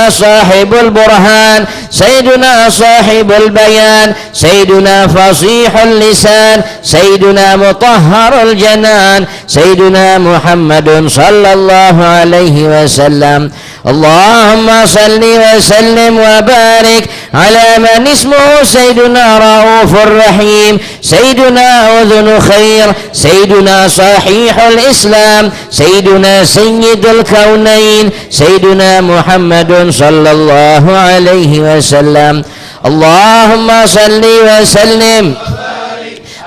صاحب البرهان، سيدنا صاحب البيان، سيدنا فصيح اللسان، سيدنا مطهر الجنان، سيدنا محمد صلى الله عليه وسلم. اللهم صل وسلم وبارك على من اسمه سيدنا رؤوف رحيم، سيدنا أذن خير، سيدنا صحيح الإسلام، سيدنا سيد الكونين، سيدنا محمد صلى الله عليه وسلم. اللهم صل وسلم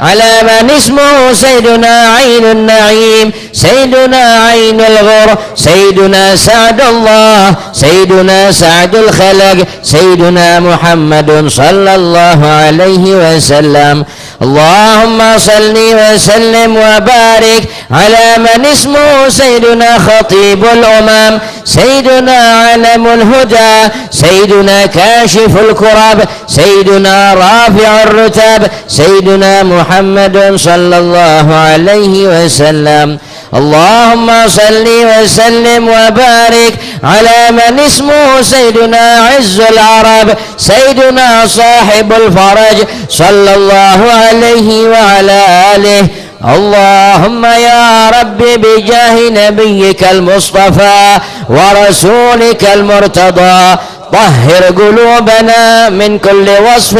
على من اسمه سيدنا عين النعيم، سيدنا عين الغر، سيدنا سعد الله، سيدنا سعد الخلق، سيدنا محمد صلى الله عليه وسلم. اللهم صل وسلم وبارك على من اسمه سيدنا خطيب الأمم، سيدنا علم الهدى، سيدنا كاشف الكرب، سيدنا رافع الرتب، سيدنا محمد صلى الله عليه وسلم. اللهم صل وسلم وبارك على من اسمه سيدنا عز العرب، سيدنا صاحب الفرج صلى الله عليه وعلى آله. اللهم يا رب بجاه نبيك المصطفى ورسولك المرتضى طهر قلوبنا من كل وصف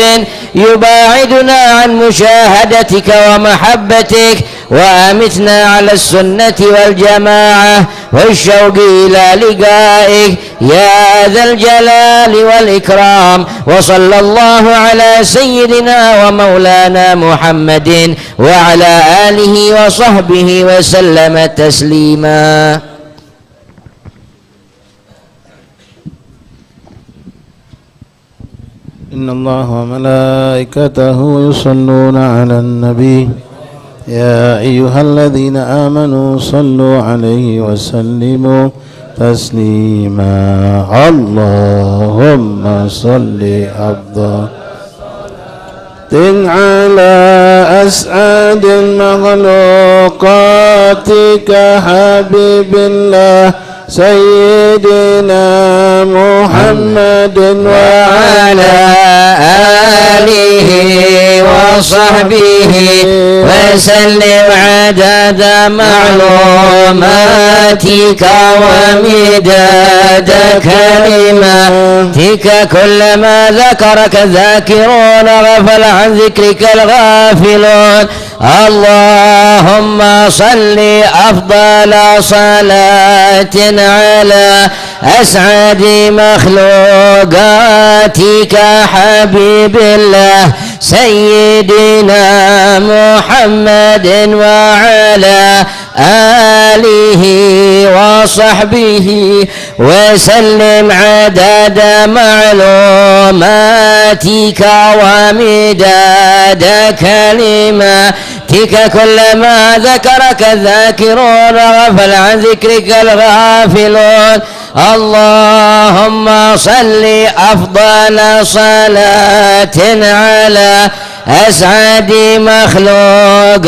يباعدنا عن مشاهدتك ومحبتك، وأمتنا على السنة والجماعة والشوق إلى لقائك يا ذا الجلال والإكرام. وصلى الله على سيدنا ومولانا محمد وعلى آله وصحبه وسلم تسليما. إن الله وملائكته يصلون على النبي يا أيها الذين آمنوا صلوا عليه وسلموا تسليما. اللهم صل أفضل على أسعد مخلوقاتك حبيب الله سيدنا محمد وعلى آله وصحبه وسلم عدد معلوماتك ومداد كلماتك. كلما ذكرك الذاكرون غفل عن ذكرك الغافلون. اللهم صل أفضل صلاة على أسعد مخلوقاتك حبيب الله سيدنا محمد وعلى آله وصحبه وسلم عدد معلوماتك ومداد كلماتك. كلما ذكرك الذاكرون غفل عن ذكرك الغافلون. اللهم صل أفضل صلاة على أسعد مخلوقاتك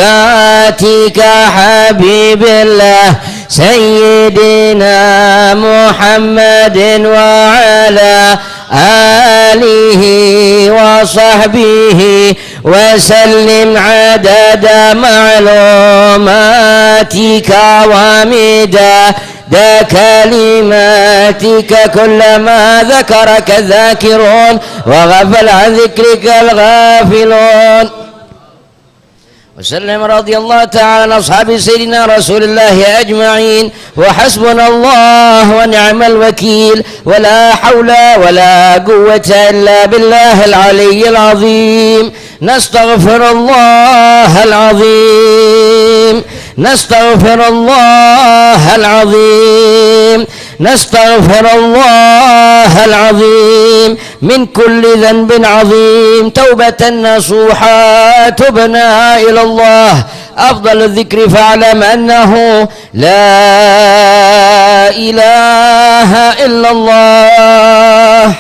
حبيب الله سيدنا محمد وعلى آله وصحبه وسلم عدد معلوماتك ومداد كلماتك. كلما ذكرك الذاكرون وغفل عن ذكرك الغافلون. وسلم رضي الله تعالى عن أصحاب سيدنا رسول الله أجمعين. وحسبنا الله ونعم الوكيل، ولا حول ولا قوة إلا بالله العلي العظيم. نستغفر الله العظيم، نستغفر الله العظيم، نستغفر الله العظيم من كل ذنب عظيم توبة نصوحا تبنا إلى الله. أفضل الذكر فاعلم أنه لا إله إلا الله،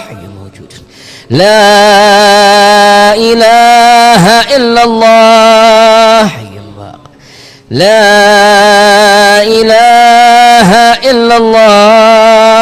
لا إله إلا الله، لا إله إلا الله،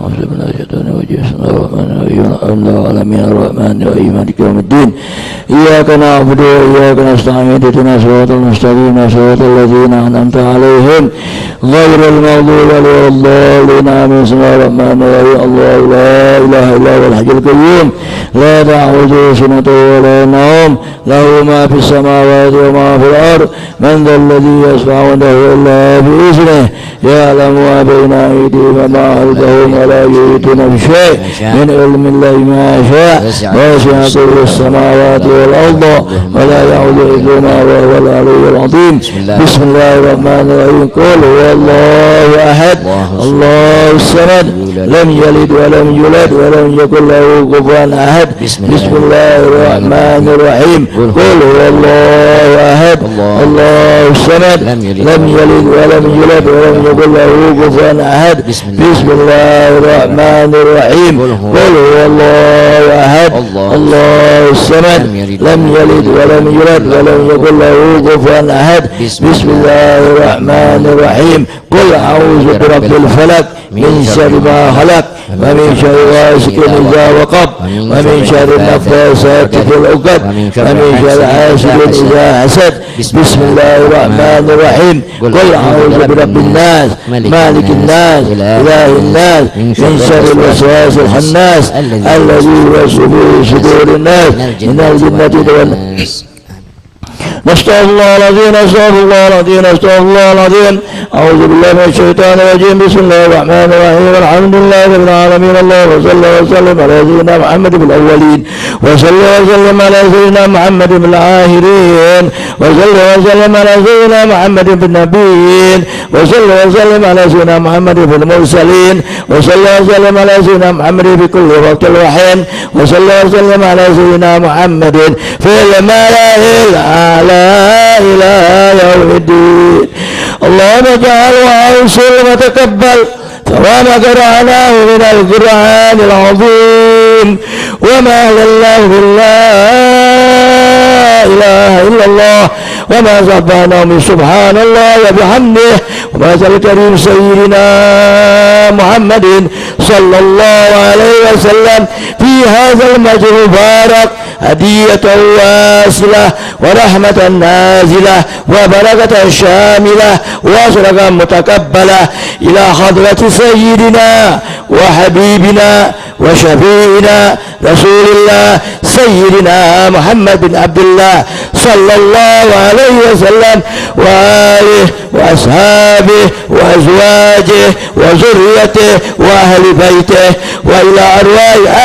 أعوذ بالله من الشيطان الرجيم بسم الله الرحمن الرحيم الحمد لله العالمين الرحمن الرحيم مالك يوم الدين إياك نعبد وإياك نستعين اهدنا الصراط المستقيم صراط الذين أنعمت عليهم غير المغضوب عليهم ولا الضالين آمين بسم الله الرحمن الرحيم الله لا إله إلا هو الحي القيوم لا تأخذه سنة ولا نوم له ما في السماوات وما في الأرض من ذا الذي يشفع عنده إلا بإذنه يعلم ما بين أيديهم وما خلفهم ولا يحيطون بشيء من علم الله ما شاء وسع كرسيه السماوات والأرض ولا يعود حفظهما وهو العلي العظيم بسم الله الرحمن الرحيم قل هو الله أحد الله الصمد لم يلد ولم يولد ولم يكن له كفوا أحد بسم الله الرحمن الرحيم قل هو الله أحد الله الصمد لم يلد ولم يولد ولم يكن له كفوا أحد بسم الله الرحمن الرحيم قل هو الله أحد الله الصمد لم يلد ولم يولد ولم يكن له كفوا أحد بسم الله الرحمن الرحيم قل أعوذ برب الفلق من شر ما خلق ومن شر غاسق إذا وقب ومن شر النفاثات في العقد ومن شر حاسد إذا حسد بسم الله الرحمن الرحيم قل أعوذ برب الناس مالك الناس إله الناس من شر الوسواس الخناس الذي يوسوس في صدور الناس من الجنة والناس نستغفر الله العظيم نستغفر الله العظيم نستغفر الله العظيم أعوذ بالله من الشيطان الرجيم بسم الله الرحمن الرحيم الحمد لله رب العالمين اللهم صل وسلم على سيدنا محمد بالأولين وصل وسلم على سيدنا محمد بالآخرين وصل وسلم على سيدنا محمد بالنبيين وصل وسلم على سيدنا محمد بالمرسلين وصل وسلم على سيدنا محمد في كل وقت وحين وصل وسلم على سيدنا محمد في الملأ الأعلى إلى يوم الدين اللهم اجعله أوصل وتقبل ثواب قرأناه من القرآن العظيم وما لله بالله إله إلا الله وما سبحانه من سبحان الله وبحمده وما الكريم سيدنا محمد صلى الله عليه وسلم في هذا المسجد المبارك هدية واصلة ورحمة نازلة وبركة شاملة وصدقة متقبلة إلى حضرة سيدنا وحبيبنا وشفيعنا رسول الله سيدنا محمد بن عبد الله صلى الله عليه وسلم وآله وأصحابه وأزواجه وذريته وأهل بيته وإلى أرواح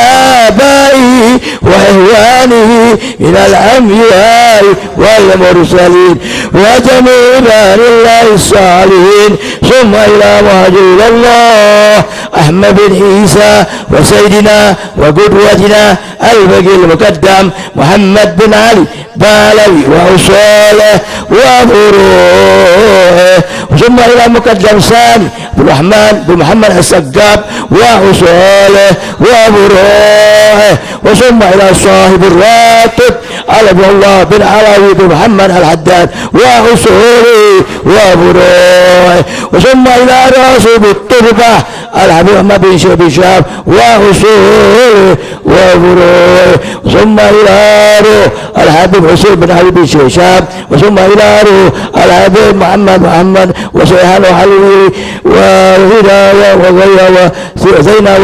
آبائه وإخوانه من الأنبياء والمرسلين وجميع عباد الله الصالحين ثم إلى مهاجر الله أحمد بن عيسى وسيدنا وقدوتنا البقي المقدم محمد بن علي بالوي وأصوله وفروعه ثم إلى مقدم سامي بن الرحمن بن محمد السقاب وأصوله وفروعه وثم إلى صاحب الراتب على الله بن علوي بن محمد الحداد وأصوله وفروعه وثم إلى راسب التربة الحبيب محمد بن شهاب وأصوله وفروعه ثم إلى روح الحبيب حسين بن علي بن شهاب وثم إلى روح الحبيب محمد وسيحان وحلوي وهدى وغيرها وزينة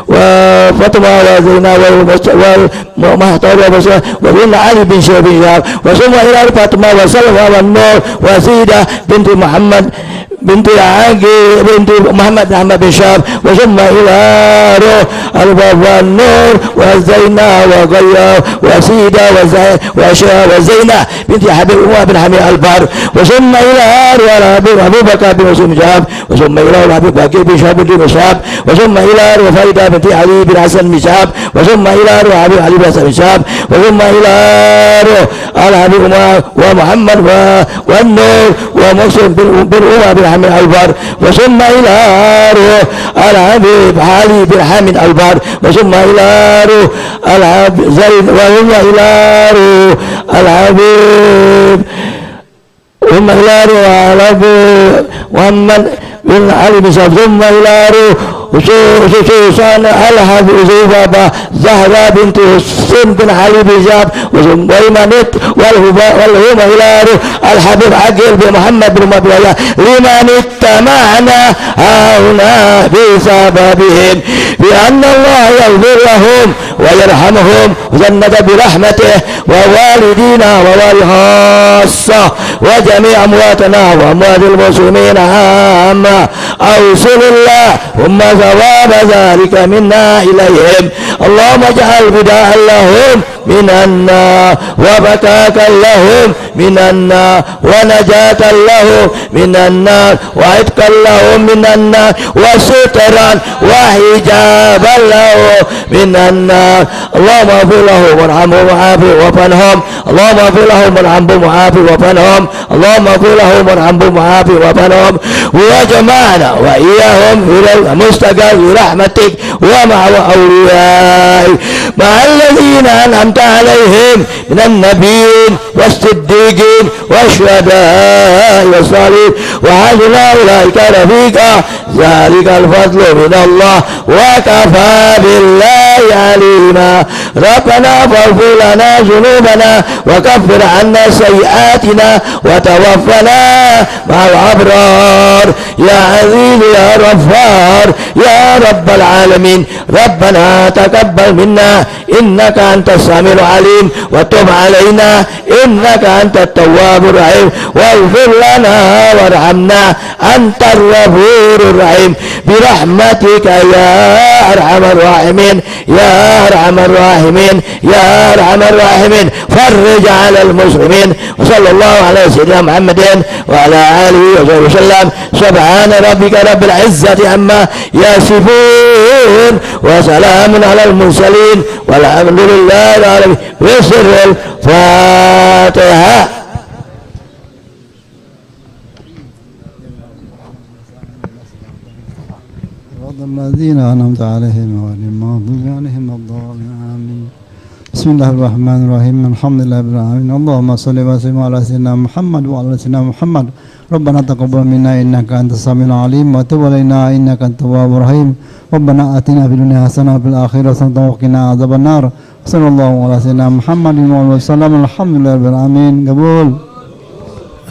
وفاطمة وزينة ومحتوى وبن علي بن شهاب وثم إلى فاطمة وسلمى والنور وسيدة بنت محمد بنت عاقي بنت محمد بن شهاب وثم إلى روح الباب والنور وزينة وغيرها وسيدة وزينة بنت حبيب عمر بن حميد البار وثم إلى روح أبو بكر بن مسلم شهاب وثم إلى روح أبي بكر بن شهاب بن شهاب وثم إلى روح فايدة بنت علي بن حسن بن شهاب وثم إلى روح أبي علي بن حسن بن شهاب وثم إلى روح الحبيب عمر ومحمد والنور ومسلم بن عمر بن حميد البار وثم إلى روح الحبيب علي بن حميد البار وثم إلى روح الحبيب زين وثم إلى روح الحبيب ثم إلى روح محمد بن علي بن سعد ثم إلى خصوصا الحفيظ بابا زهرة بنت حسين بن علي بن زياد وإمامت والهم إلى الحبيب عقيل بن محمد بن مبيا لمن اتمعنا هنا بسببهم بأن الله يغفر لهم ويرحمهم وجنة برحمته ووالدينا ووالخاصة وجميع أمواتنا وأموات المسلمين عامة أوصل الله ثم ثواب ذلك منا إليهم اللهم اجعل فداء لهم من النار وبكاكا لهم من النار ونجاة لهم من النار وعتقا لهم من النار وسترا وحجابا لهم من النار اللهم اغفر لهم وارحمهم وعافهم وفنهم اللهم اغفر لهم وارحمهم وعافهم وفنهم اللهم اغفر لهم وارحمهم وعافهم وفنهم وجمعنا وإياهم إلى المستقر برحمتك ومع أوليائك مع الذين أنعمت عليهم من النبيين والصديقين والشهداء والصالحين وحسن أولئك رفيقا ذلك الفضل من الله وكفى بالله عليما ربنا فاغفر لنا ذنوبنا وكفر عنا سيئاتنا وتوفنا مع الأبرار يا عزيز يا غفار يا رب العالمين ربنا تقبل منا إنك أنت السميع العليم وتب علينا إنك أنت التواب الرحيم واغفر لنا وارحمنا أنت الغفور الرحيم برحمتك يا أرحم الراحمين يا أرحم الراحمين يا أرحم الراحمين فرج على المسلمين وصلى الله على سيدنا محمد وعلى آله وصحبه وسلم سبحان ربك رب العزة عما يصفون وسلام على المرسلين والحمد لله رب العالمين بسر الفاتحة. الذين أنعمت عليهم غير المغضوب عليهم ولا الضالين آمين. بسم الله الرحمن الرحيم الحمد لله رب العالمين اللهم صل وسلم على سيدنا محمد وعلى سيدنا محمد ربنا تقبل منا إنك أنت السميع العليم وتب علينا إنك أنت التواب الرحيم ربنا آتنا في الدنيا حسنة وفي الآخرة حسنة وقنا عذاب النار صلى الله على سيدنا محمد وعلى وسلم الحمد لله رب العالمين. قبول.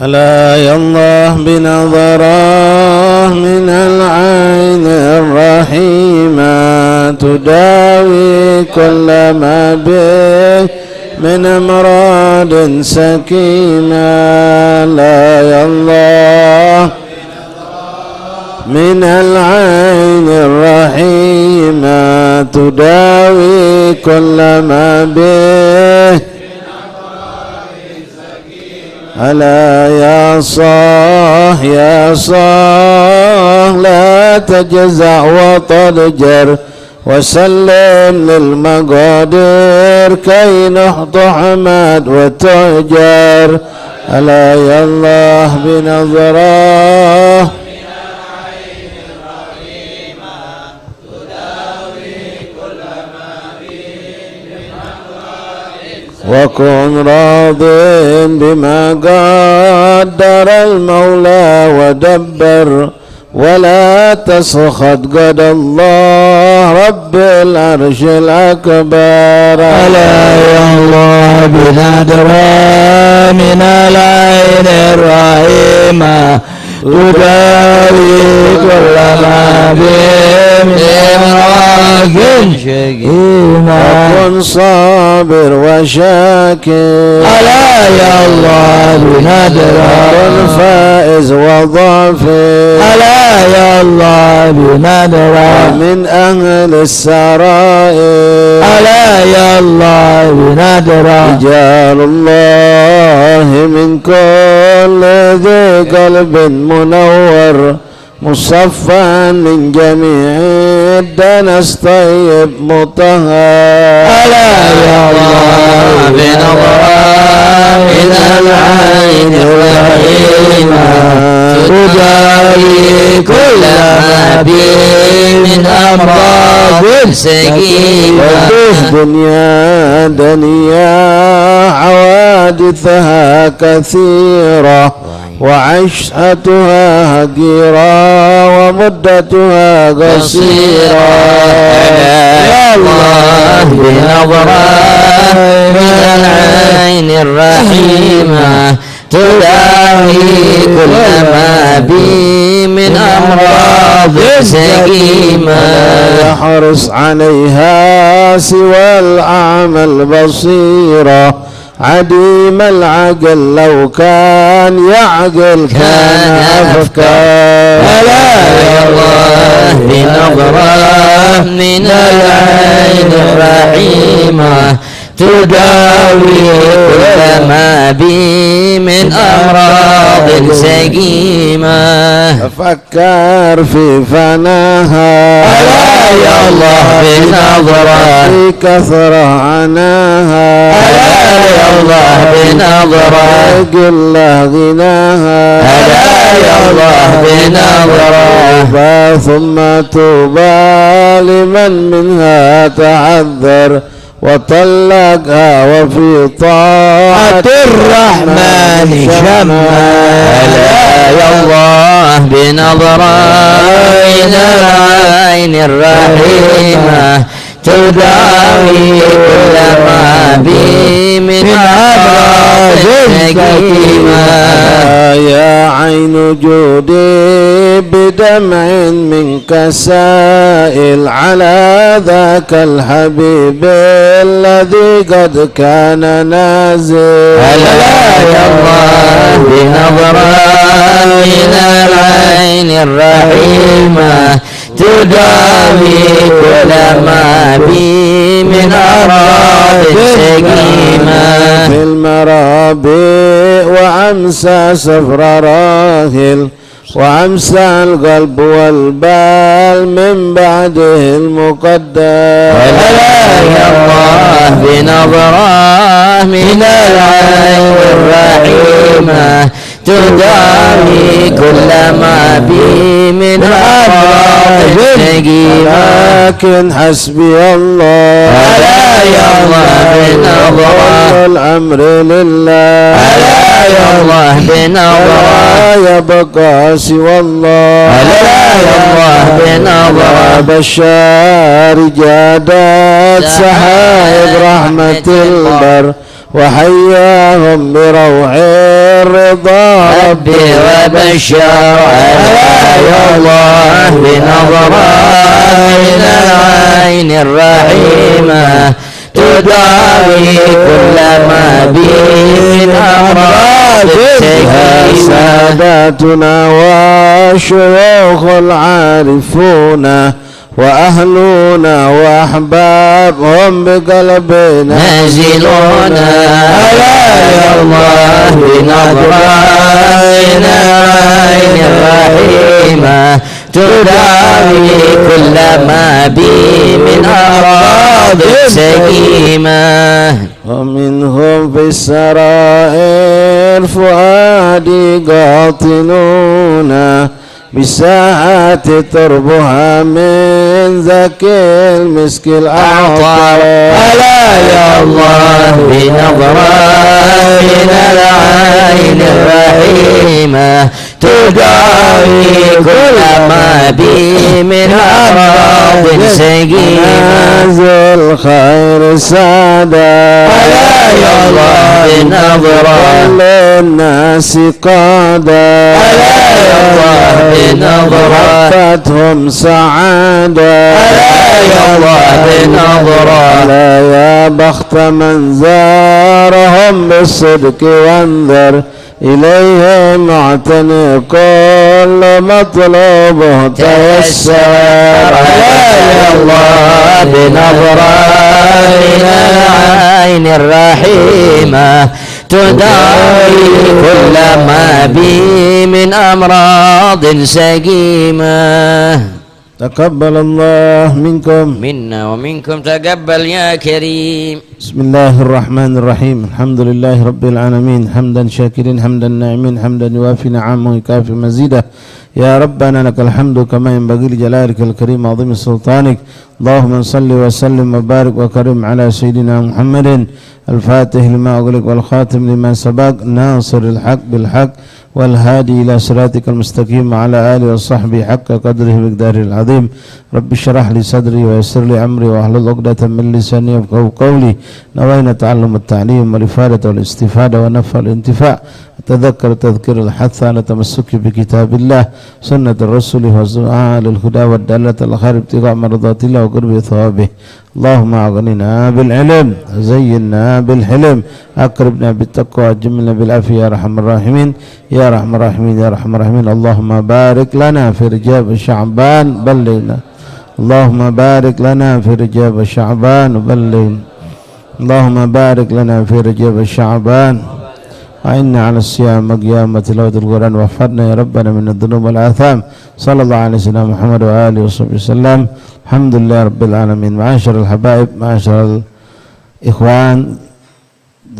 ألا يا الله بنظرة من العين الرحيمة تداوي كل ما به من أمراض سكينة. لا يا الله من العين الرحيمة تداوي كل ما به ألا يا صاح يا صاح لا تجزع وتضجر وسلم للمقادير كي نحط حماد وتهجر. ألا يا الله بنظرة وكن راض بما قدر المولى ودبر ولا تسخط قد الله رب العرش الأكبر. ألا يا الله بنادرا من العين الرحيمة تداوي كل ما به من أمراض شكيمة وكن صابر وشاكر. ألا يا الله بنادرا وكن فائز وظافر. ألا يا الله بنادرا ومن أهل السرائر. ألا يا الله بنادرا رجال الله من كل ذي قلب منور مصفى من جميع الدنس طيب مطهر. ألا يا الله بنظرة من العين الرحيمة تداوي كل ما به من أمراض سقيمة. دنيا دنيا حوادثها كثيرة وعشتها هجيرا ومدتها قصيرا. يا الله بنظرة من العين الرحيمة تداوي كل ما بي من أمراض سقيمة. يحرص عليها سوى الأعمى البصيرة عديم العقل لو كان يعقل كان أفكار. يا الله بنظرة من العين الرحيمة تداوي كل ما بي من أمراض سقيمة. تفكر في فناها يا الله بنظرة في كثرة عناها يا الله بنظرة قل غناها يا الله بنظرة ثم توبى لمن منها تعذر وطلقها وفي طاعة الرحمن شمّا. يا الله بنظرة إلى العين الرحيمة تداوي كل ما بي من أمراض سقيمة. يا عين جودي بدمع منك سائل على ذاك الحبيب الذي قد كان نازل. يا الله بنظرة إلى العين الرحيمة تداوي كل ما بي من أمراض سقيمة. في المرابع وأمسى سفر راهل وأمسى القلب والبال من بعده المقدر. يا الله بنظرة من العين الرحيمة تداوي كل ما بي من أمراض سقيمة. لكن حسبي الله يا الله بنظرة الأمر لله يا الله بنظرة لا يبقى سوى الله يا الله بنظرة. بشار جادات سحائب رحمة البر وحياهم بروح الرضا ربي وبشر. يا الله بنظرة إلى العين الرحيمة تداوي كل ما بي من أمراض سقيمة. ساداتنا وشيوخ العارفون وأهلنا وأحبابهم بقلبنا نازلون. يا الله بنظرة إلى العين الرحيمة تداوي كل ما بي من أمراض سقيمة. ومنهم في السرائر فؤادي قاطنون بساعات تربها من ذكي المسك الأعطى. يا الله بنظرة إلى العين الرحيمة تداوي كل ما بي من أمراض سقيمة. نازل خير سادة يا الله بنظرة للناس قادة يا الله بنظرة وفتهم سعادة يا الله بنظرة. لا يا بخت من زارهم بالصدق وانذر إليهم معتني كل مطلوبه تيسر. يا الله بنظرة إلى العين الرحيمة تداوي كل ما بي من أمراض سقيمة. تقبل الله منكم. منا ومنكم تقبل يا كريم. بسم الله الرحمن الرحيم. الحمد لله رب العالمين حمدا شاكرين حمدا ناعمين حمدا يوافي نعمه ويكافي مزيده. يا ربنا لك الحمد كما ينبغي لجلالك الكريم عظيم سلطانك. اللهم صل وسلم وبارك وكرم على سيدنا محمد الفاتح لما أغلق والخاتم لما سبق ناصر الحق بالحق والهادي إلى صراطك المستقيم وعلى آله وصحبه حق قدره بقداره العظيم. رب اشرح لي صدري ويسر لي أمري واحلل عقدة من لساني يفقهوا قولي. نوينا تعلم التعليم والإفادة والاستفادة ونفع الانتفاع. تذكر تذكر الحث على تمسك بكتاب الله سنة الرسول والدعاء للهدى والدالة على الخير ابتغاء مرضات الله وقرب ثوابه. اللهم أغننا بالعلم زينا بالحلم أقربنا بالتقوى جملنا بالعافية يا أرحم الراحمين يا أرحم الراحمين يا أرحم الراحمين. اللهم بارك لنا في رجاب شعبان بلغنا. اللهم بارك لنا في رجاب شعبان بلغنا. اللهم بارك لنا في رجاب شعبان وإنا على الصيام وقيام تلاوة القرآن واحفظنا يا ربنا من الذنوب والآثام. صلى الله عليه وسلم محمد وآله وصحبه وسلم. الحمد لله رب العالمين. معاشر الحبائب معاشر الإخوان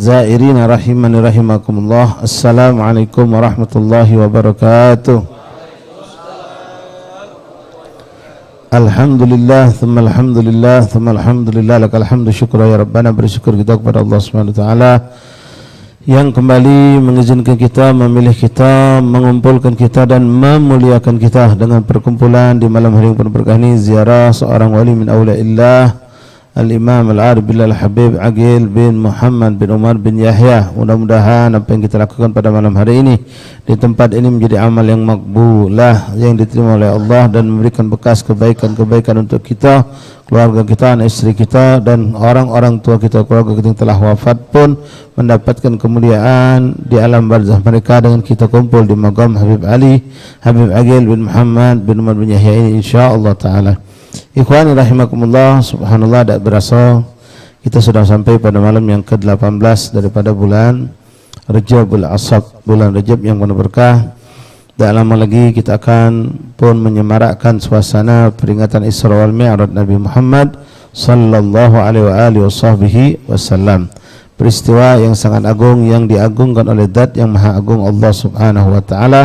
زائرين رحمني رحمكم الله. السلام عليكم ورحمة الله وبركاته. Alhamdulillah thumma alhamdulillah thumma alhamdulillah lakal hamdu syukra ya Rabbana. Bersyukur kita kepada Allah Subhanahu wa taala yang kembali mengizinkan kita, memilih kita, mengumpulkan kita dan memuliakan kita dengan perkumpulan di malam hari yang penuh berkah ini, ziarah seorang wali min awliyaillah Al-Imam Al-Arif Billah Al-Habib Aqil bin Muhammad bin Umar bin Yahya. Mudah-mudahan apa yang kita lakukan pada malam hari ini di tempat ini menjadi amal yang makbulah, yang diterima oleh Allah dan memberikan bekas kebaikan-kebaikan untuk kita, keluarga kita, anak istri kita dan orang-orang tua kita, keluarga kita yang telah wafat pun mendapatkan kemuliaan di alam barzah mereka dengan kita kumpul di maqam Habib Ali Habib Aqil bin Muhammad bin Umar bin Yahya ini insyaallah taala. Ikhwani rahimakumullah, subhanallah, tak berasa kita sudah sampai pada malam yang ke-18 daripada bulan Rajabul Asab, bulan Rajab yang penuh berkah. Tak lama lagi kita akan pun menyemarakkan suasana peringatan Isra wal Mi'raj Nabi Muhammad sallallahu alaihi wasallam. Peristiwa yang sangat agung yang diagungkan oleh Zat yang Maha Agung Allah Subhanahu wa taala,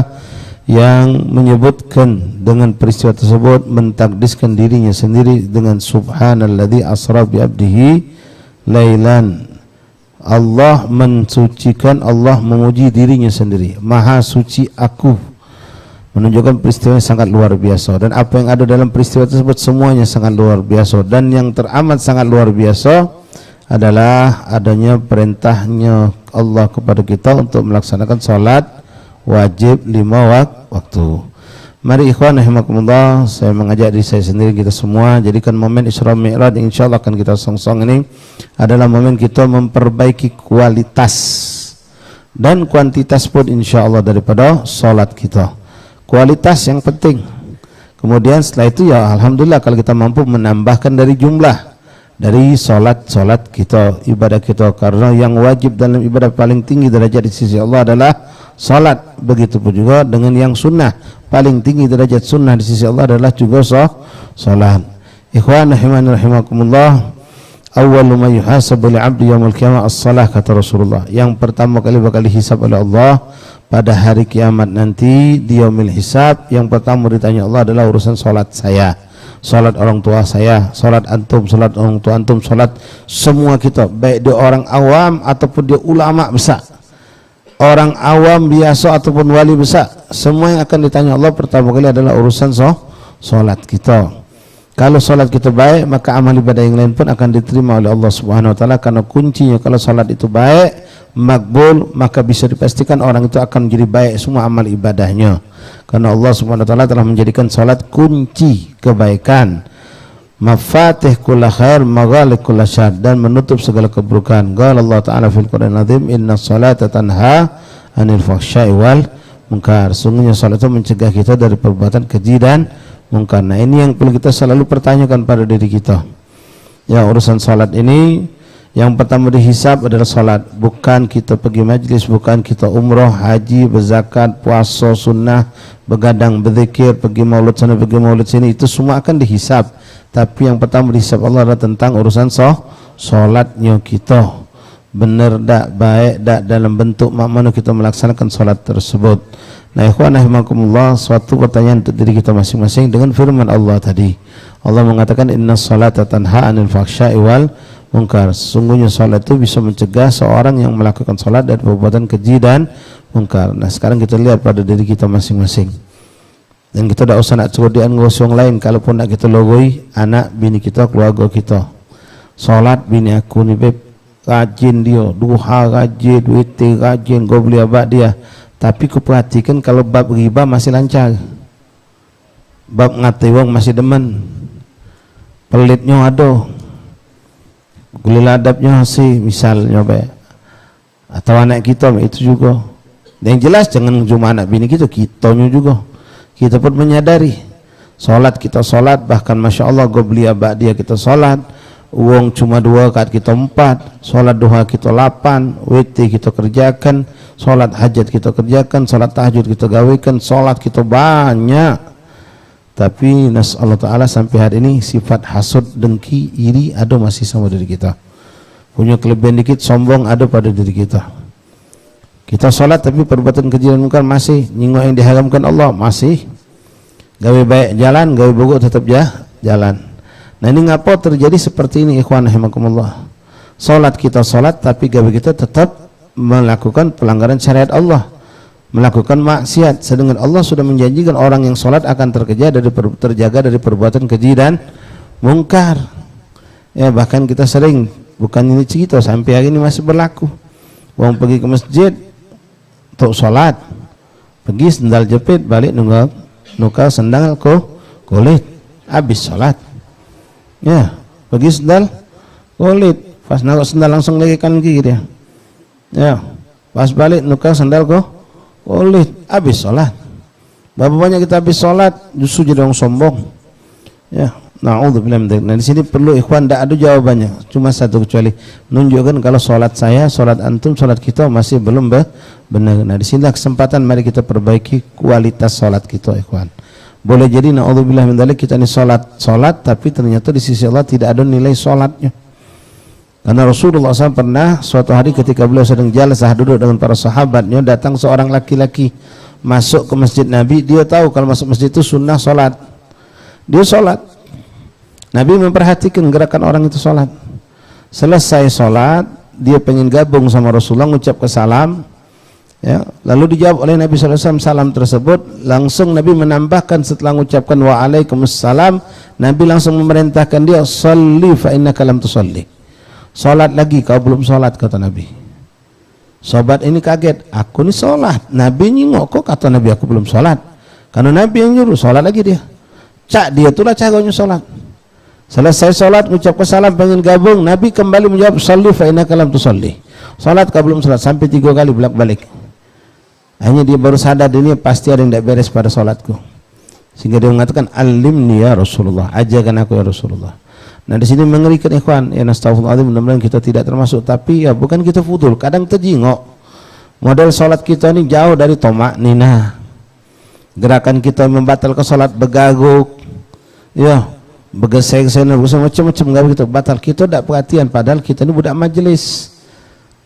yang menyebutkan dengan peristiwa tersebut mentakdiskan dirinya sendiri dengan subhanalladzi asra bi abdihi lailan. Allah mensucikan, Allah memuji dirinya sendiri, maha suci aku, menunjukkan peristiwa yang sangat luar biasa. Dan apa yang ada dalam peristiwa tersebut semuanya sangat luar biasa. Dan yang teramat sangat luar biasa adalah adanya perintahnya Allah kepada kita untuk melaksanakan salat wajib 5 waktu. Mari ikhwan rahimakumullah, saya mengajak diri saya sendiri, kita semua jadikan momen Isra Mi'raj yang insyaallah akan kita song-song ini adalah momen kita memperbaiki kualitas dan kuantitas pun insyaallah daripada salat kita. Kualitas yang penting. Kemudian setelah itu ya alhamdulillah kalau kita mampu menambahkan dari jumlah dari salat kita, ibadah kita, karena yang wajib dalam ibadah paling tinggi derajat di sisi Allah adalah salat. Begitupun juga dengan yang sunnah, paling tinggi derajat sunnah di sisi Allah adalah juga salat. Ikhwan rahimani rahimakumullah, awwalu ma yuhasabu li'abdi yaumil qiyamah as-salah, kata Rasulullah. Yang pertama kali bakal dihisab oleh Allah pada hari kiamat nanti di yaumil hisab, yang pertama ditanya Allah adalah urusan salat saya, salat orang tua saya, salat antum, salat orang tua antum, salat semua kita, baik dia orang awam ataupun dia ulama besar, orang awam biasa ataupun wali besar, semua yang akan ditanya Allah pertama kali adalah urusan salat kita. Kalau salat kita baik, maka amal ibadah yang lain pun akan diterima oleh Allah Subhanahu wa taala, karena kuncinya kalau salat itu baik, makbul, maka bisa dipastikan orang itu akan menjadi baik semua amal ibadahnya. Karena Allah Subhanahu wa taala telah menjadikan salat kunci kebaikan, mafatih kulla khair maghaliq kulla syarr, dan menutup segala keburukan. Qala Allah taala fil Qur'anil azim, inna salata tanha 'anil fahsya'i wal munkar. Sungguhnya salat itu mencegah kita dari perbuatan keji dan munkar. Nah, ini yang perlu kita selalu pertanyakan pada diri kita. Ya, urusan salat ini yang pertama dihisab adalah salat. Bukan kita pergi majlis, bukan kita umroh, haji, berzakat, puasa, sunnah, begadang, berzikir, pergi maulid sana, pergi maulid sini, itu semua akan dihisab. Tapi yang pertama dihisab Allah adalah tentang urusan salatnya kita. Benar tak, baik tak dalam bentuk mana kita melaksanakan salat tersebut. Nah, ikhwan rahimakumullah, suatu pertanyaan untuk diri kita masing-masing dengan firman Allah tadi. Allah mengatakan innas salata tanha 'anil fahsya'i wal munkar. Sesungguhnya salat itu bisa mencegah seorang yang melakukan salat dari perbuatan keji dan munkar. Nah, sekarang kita lihat pada diri kita masing-masing. Dan kita tidak usah nak curian ngosong lain, kalaupun nak kita logoi anak bini kita, keluarga kita. Salat bini aku ni beb, rajin dia, duha rajin, witir rajin, kau beli abad dia. Tapi ku perhatikan kalau bab riba masih lancar, bab ngatai wong masih demen, pelitnya ada, gulil adabnya masih, misalnya be, atau anak kita itu juga. Yang jelas jangan cuma anak bini kita, kitanya juga. Kita pun menyadari, solat kita solat, bahkan masya Allah gue beli abad dia kita solat, uang cuma 2 rakaat kita 4, solat duha kita 8, witir kita kerjakan, solat hajat kita kerjakan, solat tahajud kita gawekan, solat kita banyak. Tapi nas Allah Ta'ala sampai hari ini sifat hasud, dengki, iri ada masih sama diri kita. Punya kelebihan dikit, sombong ada pada diri kita. Kita solat tapi perbuatan keji dan munkar masih, nyingok yang diharamkan Allah masih, gawe baik jalan, gawe buruk tetap jalan. Nah, ini ngapa terjadi seperti ini ikhwan rahimakumullah? Solat kita solat tapi gawe kita tetap melakukan pelanggaran syariat Allah, melakukan maksiat, sedangkan Allah sudah menjanjikan orang yang solat akan terjaga dari perbuatan keji dan munkar. Ya, bahkan kita sering, bukan ini cerita, sampai hari ini masih berlaku. Wong pergi ke masjid untuk sholat, pergi sendal jepit, balik nukar sendal kulit, habis sholat. Ya, pergi sendal kulit, pas naruh sendal langsung lagi kan kiri dia. Ya, pas balik nukar sendal kulit, habis sholat. Berapa banyak kita habis sholat justru jadi orang sombong. Ya, na'udzubillah min dzalik. Nah, di sini perlu ikhwan, tidak ada jawabannya, cuma satu kecuali menunjukkan kalau sholat saya, sholat antum, sholat kita masih belum benar. Nah, di sini kesempatan, mari kita perbaiki kualitas sholat kita ikhwan. Boleh jadi na'udzubillah min dzalik kita ini sholat tapi ternyata di sisi Allah tidak ada nilai sholatnya. Karena Rasulullah SAW pernah suatu hari ketika beliau sedang jalasah duduk dengan para sahabatnya, datang seorang laki-laki masuk ke masjid Nabi. Dia tahu kalau masuk masjid itu sunnah sholat, dia sholat. Nabi memperhatikan gerakan orang itu sholat. Selesai sholat, dia pengen gabung sama Rasulullah, mengucapkan salam. Ya, lalu dijawab oleh Nabi SAW salam tersebut. Langsung Nabi menambahkan setelah mengucapkan waalaikumsalam, Nabi langsung memerintahkan dia, salli fa innaka lam tusalli. Sholat lagi, kau belum sholat, kata Nabi. Sobat ini kaget, aku ini sholat, Nabi nyingok kok, kata Nabi aku belum sholat. Karena Nabi yang nyuruh, sholat lagi dia. Dia itulah caranya sholat. Selesai sholat, mengucapkan salam, pengen gabung, Nabi kembali menjawab, salli fa innaka lam tusalli. Sholat kau belum sholat, sampai 3 kali bolak-balik. Hanya dia baru sadar, ini pasti ada yang tidak beres pada sholatku. Sehingga dia mengatakan, alimni ya Rasulullah, ajarkan aku ya Rasulullah. Nah, di sini mengerikan ikhwan, ya nastaghfirullahaladzim, mudah-mudahan kita tidak termasuk. Tapi ya bukan kita fudul, kadang terjingok. Model sholat kita ini jauh dari tomak nina. Gerakan kita membatalkan sholat, begaguk, ya, bergesek-gesek, macam-macam nggak begitu batal. Kita tidak perhatian, padahal kita ini budak majelis.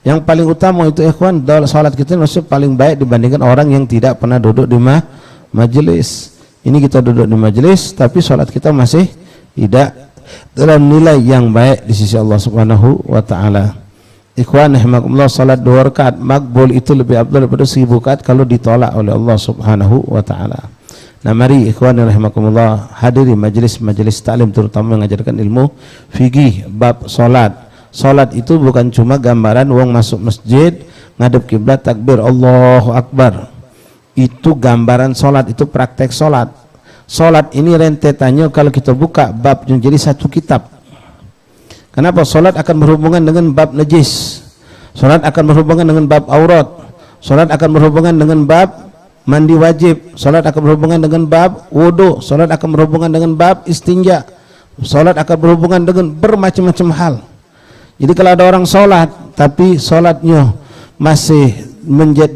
Yang paling utama itu ikhwan, sholat kita maksud paling baik dibandingkan orang yang tidak pernah duduk di majelis. Ini kita duduk di majelis, tapi sholat kita masih tidak dalam nilai yang baik di sisi Allah Subhanahu wa taala. Ikhwan rahimakumullah, salat 2 rakaat makbul itu lebih afdal daripada 1000 rakaat kalau ditolak oleh Allah Subhanahu wa taala. Nah, mari ikhwan rahimakumullah hadiri majelis-majelis taklim terutama mengajarkan ilmu fikih bab salat. Salat itu bukan cuma gambaran wong masuk masjid, ngadep kiblat, takbir Allahu Akbar. Itu gambaran salat, itu praktek salat. Salat ini rentetannya kalau kita buka babnya jadi satu kitab. Kenapa? Salat akan berhubungan dengan bab najis, salat akan berhubungan dengan bab aurat, salat akan berhubungan dengan bab mandi wajib, salat akan berhubungan dengan bab wudu, salat akan berhubungan dengan bab istinja, salat akan berhubungan dengan bermacam-macam hal. Jadi kalau ada orang salat tapi salatnya masih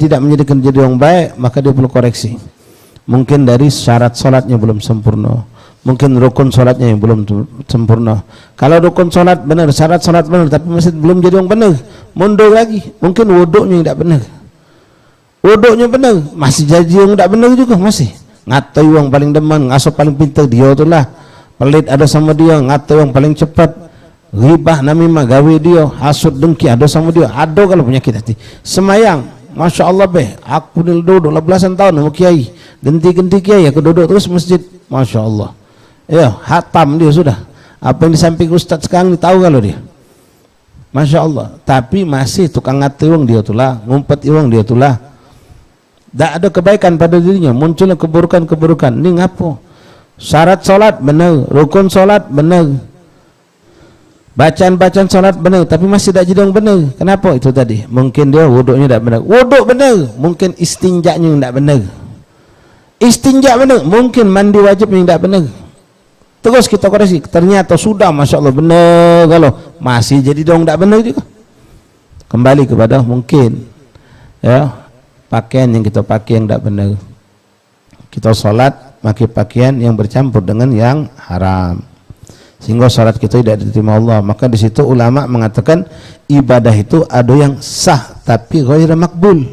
tidak menjadikan jadi orang baik, maka dia perlu koreksi. Mungkin dari syarat salatnya belum sempurna, mungkin rukun salatnya yang belum sempurna. Kalau rukun salat benar, syarat salat benar, tapi masih belum jadi orang benar, mundur lagi. Mungkin wudunya tidak benar. Wuduknya benar, masih jadi yang tak benar juga masih. Ngatai yang paling demen, ngasuh paling pintar dia tu lah. Pelit ada sama dia, ngatai yang paling cepat. Ribah namimah gawe dia, hasud dengki ada sama dia. Ada kalau penyakit hati. Semayang, masya Allah aku ni duduk 12 tahun sama kiai. Genti-genti kiai aku duduk terus masjid, masya Allah. Ya, hatam dia sudah. Apa yang di samping ustaz sekarang ni tahu kalau dia. Masya Allah. Tapi masih tukang ngatai uang dia tu lah, ngumpet uang dia tu lah. Tak ada kebaikan pada dirinya, munculnya keburukan-keburukan. Ini ngapo? Syarat solat benar, rukun solat benar, bacaan-bacaan solat benar, tapi masih tak jadi yang benar. Kenapa? Itu tadi. Mungkin dia wuduknya tak benar. Wuduk benar, mungkin istinjaknya tak benar. Istinjak benar, mungkin mandi wajib yang tak benar. Terus kita koreksi, ternyata sudah masya Allah benar, kalau masih jadi dong tak benar juga. Kembali kepada mungkin ya pakaian yang kita pakai yang tidak benar. Kita sholat pakai pakaian yang bercampur dengan yang haram, sehingga sholat kita tidak diterima Allah. Maka di situ ulama mengatakan ibadah itu ada yang sah tapi ghair makbul,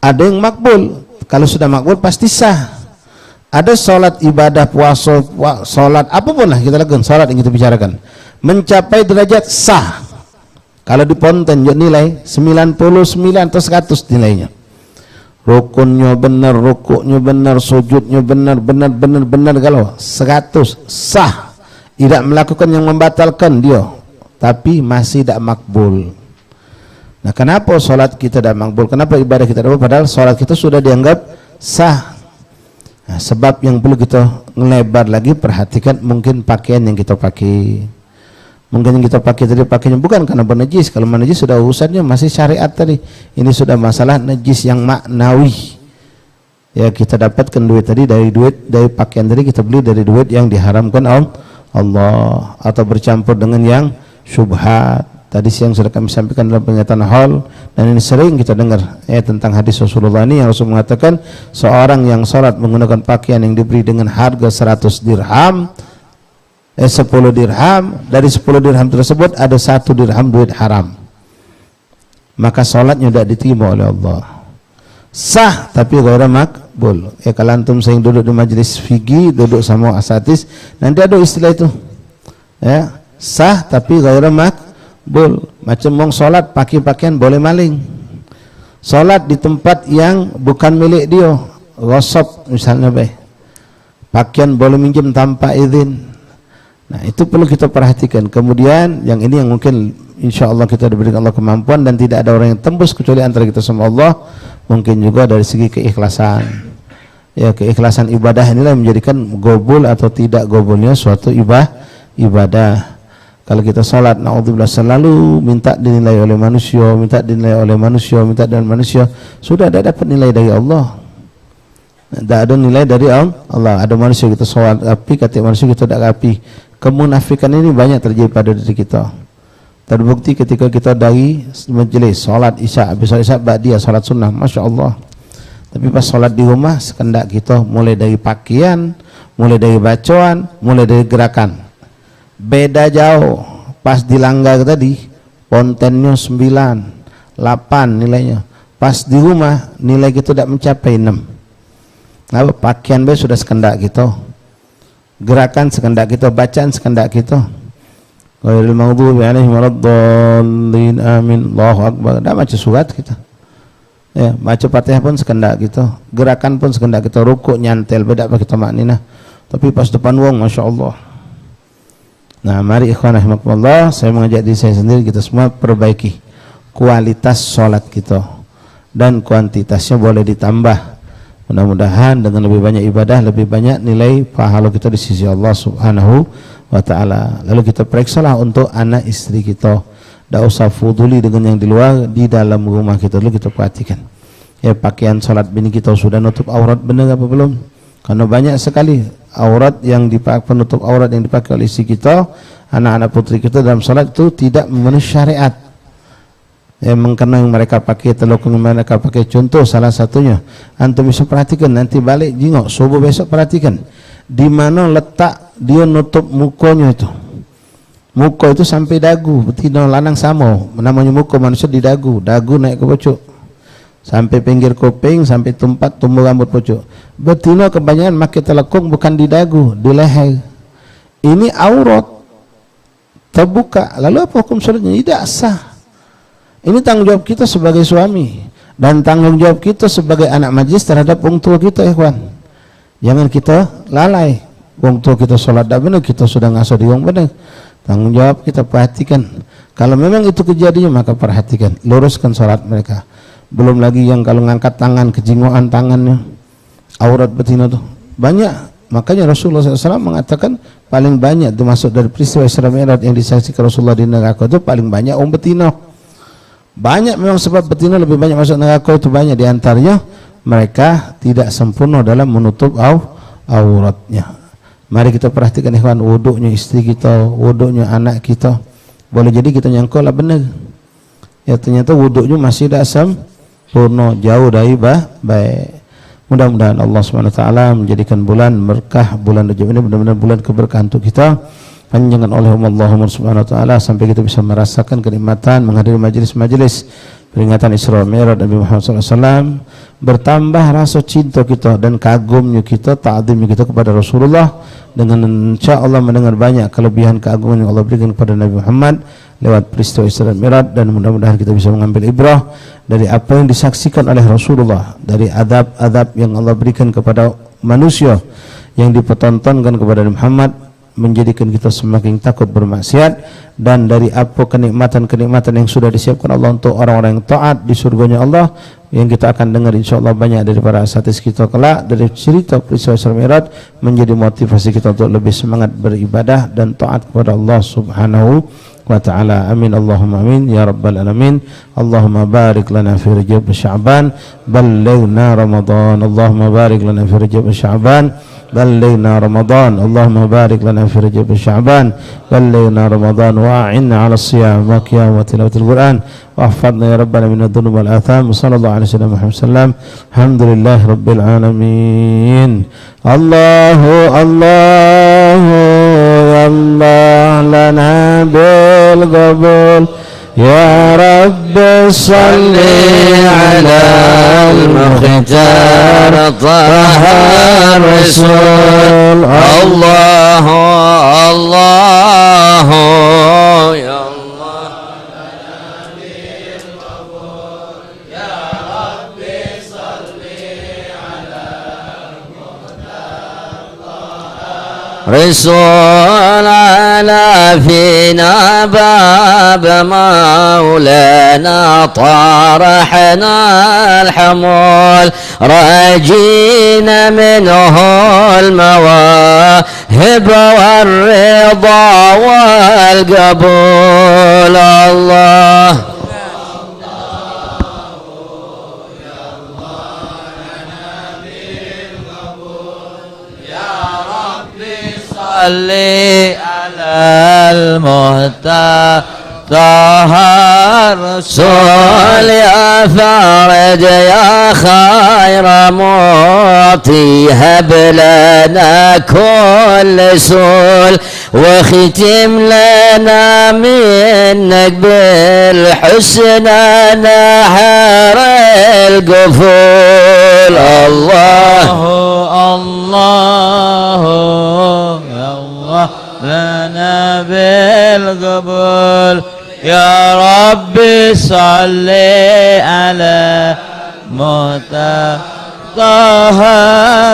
ada yang makbul. Kalau sudah makbul pasti sah. Ada sholat ibadah puasa, sholat apapun lah kita lakukan, sholat yang kita bicarakan mencapai derajat sah. Kalau di Ponten nilai 99 atau 100 nilainya. Rukunnya benar, rukuknya benar, sujudnya benar, benar kalau 100 sah. Tidak melakukan yang membatalkan dia, tapi masih tidak makbul. Nah, kenapa solat kita tidak makbul? Kenapa ibadah kita tidak makbul? Padahal solat kita sudah dianggap sah. Nah, sebab yang perlu kita ngelebar lagi, perhatikan mungkin pakaian yang kita pakai. Mungkin yang kita pakai tadi pakainya bukan karena bernajis. Kalau bernajis sudah urusannya masih syariat tadi. Ini sudah masalah najis yang maknawi. Ya, kita dapatkan duit tadi dari pakaian tadi kita beli dari duit yang diharamkan Allah, atau bercampur dengan yang syubhat. Tadi siang sudah kami sampaikan dalam pernyataan haul, dan ini sering kita dengar tentang hadis Rasulullah ini yang Rasul mengatakan seorang yang salat menggunakan pakaian yang diberi dengan harga 100 dirham, 10 dirham, dari 10 dirham tersebut ada 1 dirham duit haram, maka salatnya tidak diterima oleh Allah. Sah tapi ghair makbul. Kalau antum sering duduk di majlis fikih, duduk sama asatis, nanti ada istilah itu. Ya, sah tapi ghair makbul. Macam mau salat pakai pakaian boleh maling. Salat di tempat yang bukan milik dia, ghasab misalnya pakaian boleh minjem tanpa izin. Nah, itu perlu kita perhatikan. Kemudian yang ini yang mungkin insya Allah kita diberikan Allah kemampuan dan tidak ada orang yang tembus kecuali antara kita sama Allah. Mungkin juga dari segi keikhlasan. Ya, keikhlasan ibadah inilah yang menjadikan gobul atau tidak gobulnya suatu ibadah. Kalau kita salat, naudzubillah, selalu minta dinilai oleh manusia, minta dinilai oleh manusia, minta dengan manusia, sudah tidak dapat nilai dari Allah. Tidak ada nilai dari Allah. Ada manusia kita salat api, kata manusia kita tidak api. Kemunafikan ini banyak terjadi pada diri kita. Terbukti ketika kita dari majelis salat isya, habis salat isya ba'diyah salat sunnah, masya Allah. Tapi pas salat di rumah, sekendak kita mulai dari pakaian, mulai dari bacaan, mulai dari gerakan, beda jauh. Pas di langgar tadi pontennya 9, 8 nilainya. Pas di rumah nilai kita tidak mencapai 6. Nah, pakaian sudah sekendak kita, gerakan sekendak kita, bacaan sekendak kita. Ghairil maghdubi alaihim waladdallin, amin, Allahu akbar. Dah baca surat kita. Ya, baca Fatihah pun sekendak kita, gerakan pun sekendak kita, rukuk nyantel beda apa kita maknina. Tapi pas depan wong masya Allah. Nah, mari ikhwan rahimakumullah, saya mengajak diri saya sendiri, kita semua perbaiki kualitas sholat kita, dan kuantitasnya boleh ditambah. Mudah-mudahan dengan lebih banyak ibadah, lebih banyak nilai pahala kita di sisi Allah Subhanahu wa ta'ala. Lalu kita periksalah untuk anak istri kita, tidak usah fuduli dengan yang di luar, di dalam rumah kita dulu kita perhatikan. Ya, pakaian sholat bini kita sudah nutup aurat benar apa belum? Karena banyak sekali aurat yang dipakai, penutup aurat yang dipakai oleh istri kita, anak-anak putri kita dalam sholat itu tidak memenuhi syariat. Karena yang mereka pakai, telukung yang mereka pakai, contoh salah satunya, antum bisa perhatikan, nanti balik jingok subuh besok perhatikan di mana letak dia nutup mukanya itu. Muka itu sampai dagu, betina lanang sama, namanya muka manusia di dagu, dagu naik ke pucuk. sampai pinggir kuping, sampai tempat tumbuh rambut pucuk. Betina kebanyakan pakai telekung bukan di dagu, di leher. Ini aurat terbuka. Lalu apa hukum sholatnya? Tidak sah. Ini tanggung jawab kita sebagai suami dan tanggung jawab kita sebagai anak majlis terhadap orang tua kita, ikhwan. Jangan kita lalai. Orang tua kita sholat tak benar, kita sudah ngasuh di orang benar. Tanggung jawab kita perhatikan. Kalau memang itu kejadian, maka perhatikan, luruskan sholat mereka. Belum lagi yang kalau ngangkat tangan, kejingoan tangannya, aurat betina tuh banyak. Makanya Rasulullah SAW mengatakan paling banyak termasuk dari peristiwa Isra Mi'raj yang disaksikan Rasulullah di neraka itu paling banyak orang betina. Banyak memang sebab betina lebih banyak masuk neraka itu banyak, diantaranya mereka tidak sempurna dalam menutup auratnya. Mari kita perhatikan ikhwan, wuduknya istri kita, wuduknya anak kita. Boleh jadi kita nyangkul lah benar. Ya ternyata wuduknya masih tidak sempurna, jauh dari baik. Mudah-mudahan Allah SWT menjadikan bulan berkah, bulan Rajab ini benar-benar bulan keberkahan untuk kita. Panjangkan oleh Allah SWT sampai kita bisa merasakan kenikmatan menghadiri majelis-majelis peringatan Isra Mi'raj Nabi Muhammad SAW. Bertambah rasa cinta kita dan kagumnya kita, ta'zimnya kita kepada Rasulullah, dengan insya-Allah mendengar banyak kelebihan keagungan yang Allah berikan kepada Nabi Muhammad lewat peristiwa Isra Mi'raj, dan mudah-mudahan kita bisa mengambil ibrah dari apa yang disaksikan oleh Rasulullah, dari adab-adab yang Allah berikan kepada manusia yang dipertontonkan kepada Nabi Muhammad, menjadikan kita semakin takut bermaksiat, dan dari apa kenikmatan-kenikmatan yang sudah disiapkan Allah untuk orang-orang yang taat di surganya Allah, yang kita akan dengar insyaallah banyak dari para asatis kita kelak, dari cerita peristiwa Isra Mi'raj, menjadi motivasi kita untuk lebih semangat beribadah dan taat kepada Allah Subhanahu wa ta'ala. Amin Allahumma amin ya rabbal alamin. Allahumma barik lana fi Rajab wa Sya'ban, ballighna Ramadan. Allahumma barik lana fi Rajab wa Sya'ban, بلغنا رمضان. اللهم بارك لنا في رجب شعبان، بلغنا رمضان وأعنا على الصيام والقيام وتلاوة القرآن، واحفظنا يا ربنا من الذنوب والآثام. وصلى الله على سيدنا محمد صلى الله عليه وسلم. الحمد لله رب العالمين. الله الله يا الله لنا بالقبول، يا رب صل على المختار طه الرسول. الله الله يا الله يا رب صل على المختار رسول. على فينا باب مولانا طرحنا الحمول، راجينا منه المواهب والرضا والقبول. الله صل على المهتدى طه الرسول. يا فرج يا خير معطي، هب لنا كل سول، وختم لنا منك بالحسنى نهر القفول. الله الله يا الله لنا بالقبول، يا رب صل على طه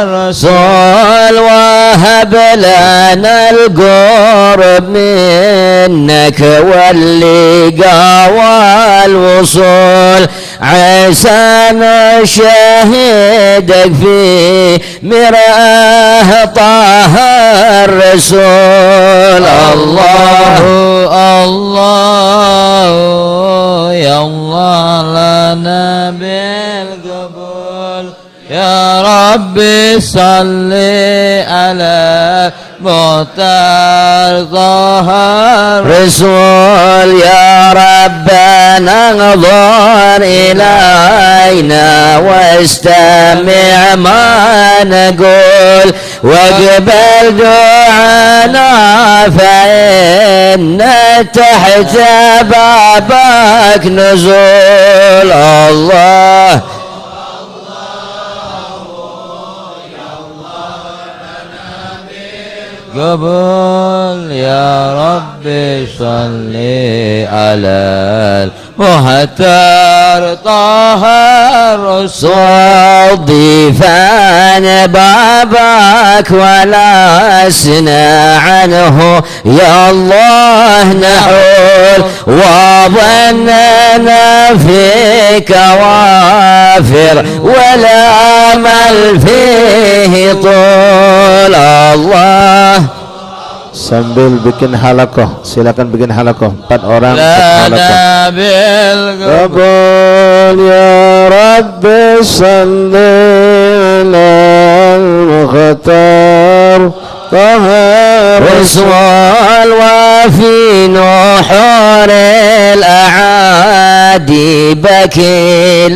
الرسول. وهب لنا القرب منك واللقاء والوصول، عسى نشاهدك في مرآه طه الرسول. الله الله يا الله لنا بالقبول، يا رب صل على مختار طه الرسول. يا ربنا انظر إلينا واستمع ما نقول، واقبل دعانا فإن تحت بابك نزول. الله قبول يا ربي صل على المختار طه الرسول ضيفان بابك ولا سنا عنه يا الله نحول وظننا فيك وافر ولا مل فيه طول الله. Sambil bikin halakoh, silakan bikin halakoh 4 orang. Lana bil qabul ya Rabbi salli ala al-mukhtar tahar رسول وفي نحور الأعادي بكي